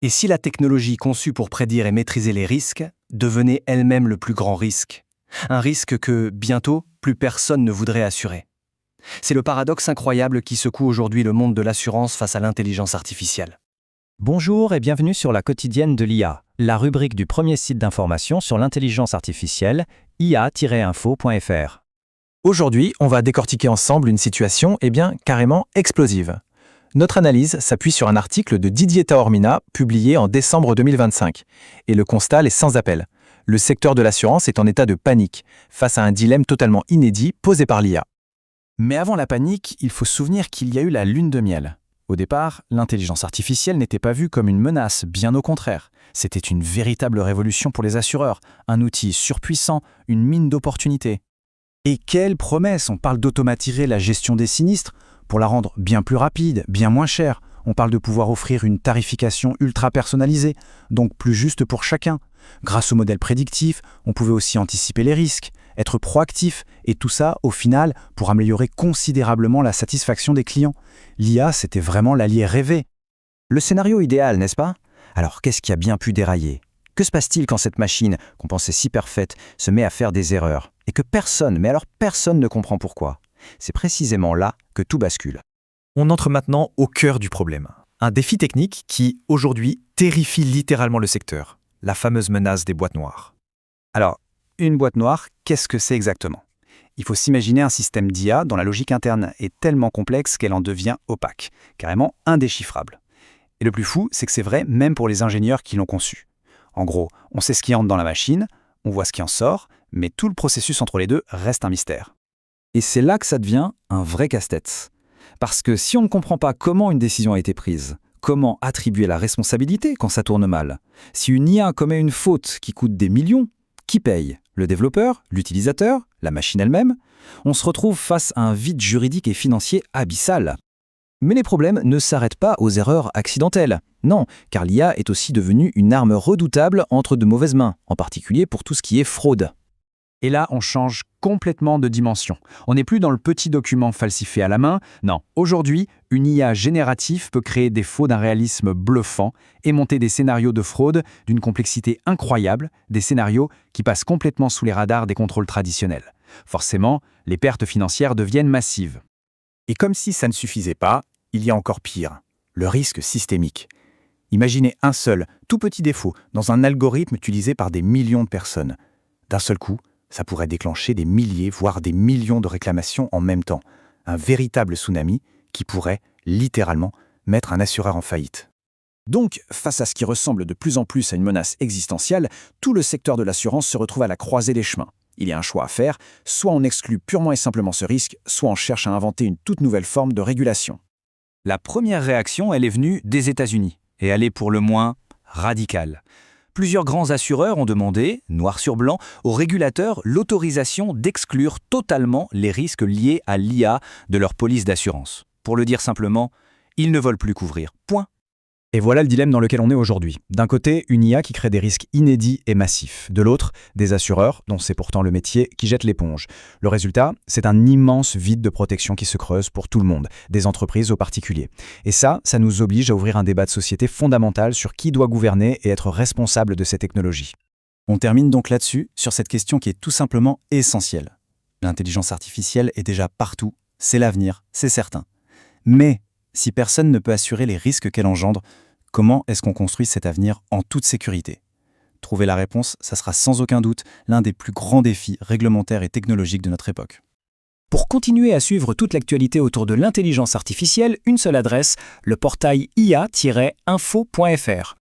Et si la technologie conçue pour prédire et maîtriser les risques devenait elle-même le plus grand risque? Un risque que, bientôt, plus personne ne voudrait assurer. C'est le paradoxe incroyable qui secoue aujourd'hui le monde de l'assurance face à l'intelligence artificielle. Bonjour et bienvenue sur la quotidienne de l'IA, la rubrique du premier site d'information sur l'intelligence artificielle, ia-info.fr. Aujourd'hui, on va décortiquer ensemble une situation carrément explosive. Notre analyse s'appuie sur un article de Didier Taormina publié en décembre 2025. Et le constat est sans appel. Le secteur de l'assurance est en état de panique, face à un dilemme totalement inédit posé par l'IA. Mais avant la panique, il faut se souvenir qu'il y a eu la lune de miel. Au départ, l'intelligence artificielle n'était pas vue comme une menace, bien au contraire. C'était une véritable révolution pour les assureurs, un outil surpuissant, une mine d'opportunités. Et quelle promesse! On parle d'automatiser la gestion des sinistres pour la rendre bien plus rapide, bien moins chère. On parle de pouvoir offrir une tarification ultra personnalisée, donc plus juste pour chacun. Grâce au modèle prédictif, on pouvait aussi anticiper les risques, être proactif, et tout ça, au final, pour améliorer considérablement la satisfaction des clients. L'IA, c'était vraiment l'allié rêvé. Le scénario idéal, n'est-ce pas? Alors, qu'est-ce qui a bien pu dérailler? Que se passe-t-il quand cette machine, qu'on pensait si parfaite, se met à faire des erreurs? Et que personne, mais alors personne ne comprend pourquoi. C'est précisément là que tout bascule. On entre maintenant au cœur du problème. Un défi technique qui, aujourd'hui, terrifie littéralement le secteur. La fameuse menace des boîtes noires. Alors, une boîte noire, qu'est-ce que c'est exactement? Il faut s'imaginer un système d'IA dont la logique interne est tellement complexe qu'elle en devient opaque, carrément indéchiffrable. Et le plus fou, c'est que c'est vrai même pour les ingénieurs qui l'ont conçu. En gros, on sait ce qui entre dans la machine, on voit ce qui en sort, mais tout le processus entre les deux reste un mystère. Et c'est là que ça devient un vrai casse-tête. Parce que si on ne comprend pas comment une décision a été prise, comment attribuer la responsabilité quand ça tourne mal, si une IA commet une faute qui coûte des millions, qui paye? Le développeur, l'utilisateur, la machine elle-même? On se retrouve face à un vide juridique et financier abyssal. Mais les problèmes ne s'arrêtent pas aux erreurs accidentelles. Non, car l'IA est aussi devenue une arme redoutable entre de mauvaises mains, en particulier pour tout ce qui est fraude. Et là, on change complètement de dimension. On n'est plus dans le petit document falsifié à la main. Non, aujourd'hui, une IA générative peut créer des faux d'un réalisme bluffant et monter des scénarios de fraude d'une complexité incroyable, des scénarios qui passent complètement sous les radars des contrôles traditionnels. Forcément, les pertes financières deviennent massives. Et comme si ça ne suffisait pas, il y a encore pire, le risque systémique. Imaginez un seul, tout petit défaut dans un algorithme utilisé par des millions de personnes. D'un seul coup, ça pourrait déclencher des milliers, voire des millions de réclamations en même temps. Un véritable tsunami qui pourrait, littéralement, mettre un assureur en faillite. Donc, face à ce qui ressemble de plus en plus à une menace existentielle, tout le secteur de l'assurance se retrouve à la croisée des chemins. Il y a un choix à faire, soit on exclut purement et simplement ce risque, soit on cherche à inventer une toute nouvelle forme de régulation. La première réaction, elle est venue des États-Unis, et elle est pour le moins radicale. Plusieurs grands assureurs ont demandé, noir sur blanc, aux régulateurs l'autorisation d'exclure totalement les risques liés à l'IA de leur police d'assurance. Pour le dire simplement, ils ne veulent plus couvrir. Point. Et voilà le dilemme dans lequel on est aujourd'hui. D'un côté, une IA qui crée des risques inédits et massifs. De l'autre, des assureurs, dont c'est pourtant le métier, qui jettent l'éponge. Le résultat, c'est un immense vide de protection qui se creuse pour tout le monde, des entreprises aux particuliers. Et ça nous oblige à ouvrir un débat de société fondamental sur qui doit gouverner et être responsable de ces technologies. On termine donc là-dessus, sur cette question qui est tout simplement essentielle. L'intelligence artificielle est déjà partout, c'est l'avenir, c'est certain. Mais si personne ne peut assurer les risques qu'elle engendre, comment est-ce qu'on construit cet avenir en toute sécurité? Trouver la réponse, ça sera sans aucun doute l'un des plus grands défis réglementaires et technologiques de notre époque. Pour continuer à suivre toute l'actualité autour de l'intelligence artificielle, une seule adresse, le portail ia-info.fr.